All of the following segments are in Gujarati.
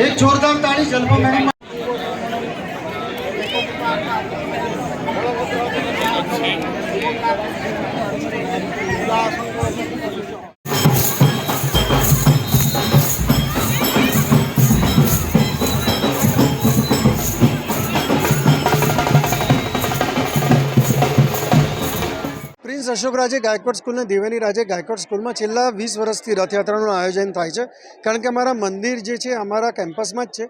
એક જોરદાર તાળી જલપા મેડમ. પ્રિન્સ અશોકરાજે ગાયકવાડ સ્કૂલને દેવાની રાજે ગાયકવાડ સ્કૂલમાં છેલ્લા 20 વર્ષથી રથયાત્રાનું આયોજન થાય છે. કારણ કે અમારા મંદિર જે છે અમારા કેમ્પસમાં જ છે.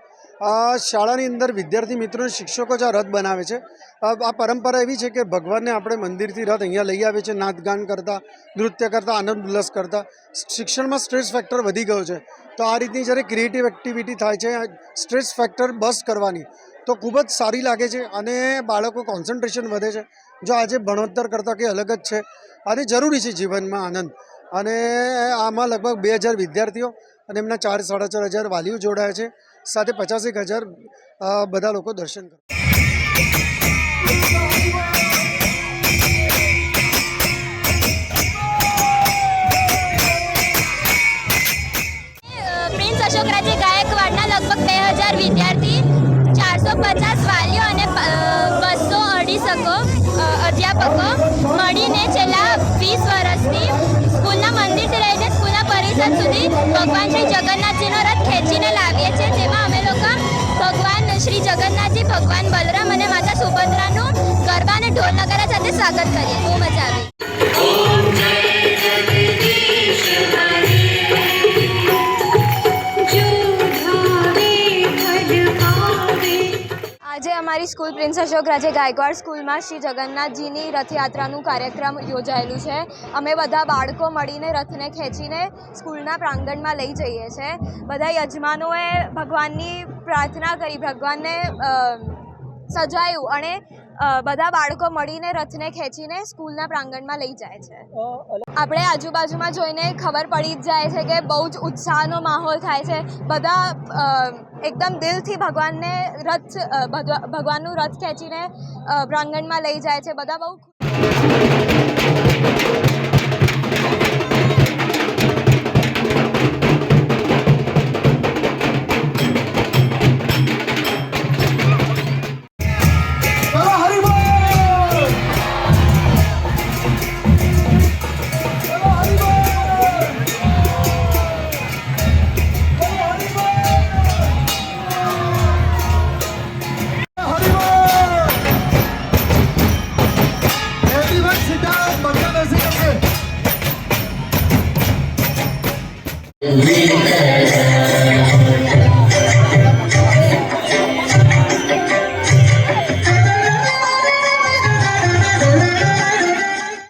આ શાળાની અંદર વિદ્યાર્થી મિત્રોને શિક્ષકો જ આ રથ બનાવે છે. આ પરંપરા એવી છે કે ભગવાનને આપણે મંદિરથી રથ અહીંયા લઈ આવે છે, નાચગાન કરતા, નૃત્ય કરતા, આનંદ ઉલ્લાસ કરતા. શિક્ષણમાં સ્ટ્રેસ ફેક્ટર વધી ગયો છે, તો આ રીતની જ્યારે ક્રિએટિવ એક્ટિવિટી થાય છે સ્ટ્રેસ ફેક્ટર બસ કરવાની, તો ખૂબ જ સારી લાગે છે અને બાળકો કોન્સન્ટ્રેશન વધે છે. જો આજે ભણતર કરતાં કંઈ અલગ જ છે અને જરૂરી છે જીવનમાં આનંદ. અને આમાં લગભગ 2000 વિદ્યાર્થીઓ અને એમના 4-4.5 વાલીઓ જોડાયા છે. સાથે 50,000 બધા લોકો દર્શન કરે. પ્રિન્સ અશોકરાજે ગાયકવાડના લગભગ 2000 વિદ્યાર્થી, 450 વાલીઓ અને 200-250 અધ્યાપકો મળીને છેલ્લા 20 વર્ષથી સ્કૂલના મંદિરથી લઈને સ્કૂલના પરિસર સુધી ભગવાન શ્રી જગન્નાથજીનો રથ ખેંચીને લાવીએ છીએ. જેમાં અમે લોકો ભગવાન શ્રી જગન્નાથજી, ભગવાન બલરામ અને માતા સુભદ્રાનું ગરબા અને ઢોલ નગારા સાથે સ્વાગત કરીએ. બહુ મજા આવી. આજે અમારી સ્કૂલ પ્રિન્સ અશોકરાજે ગાયકવાડ સ્કૂલમાં શ્રી જગન્નાથજીની રથયાત્રાનું કાર્યક્રમ યોજાયેલું છે. અમે બધા બાળકો મળીને રથને ખેંચીને સ્કૂલના પ્રાંગણમાં લઈ જઈએ છીએ. બધા યજમાનોએ ભગવાનની પ્રાર્થના કરી, ભગવાનને સજાયું અને બધા બાળકો મળીને રથને ખેંચીને સ્કૂલના પ્રાંગણમાં લઈ જાય છે. આપણે આજુબાજુમાં જોઈને ખબર પડી જ જાય છે કે બહુ જ ઉત્સાહનો માહોલ થાય છે. બધા એકદમ દિલથી ભગવાનનું રથ ખેંચીને પ્રાંગણમાં લઈ જાય છે. બધા બહુ We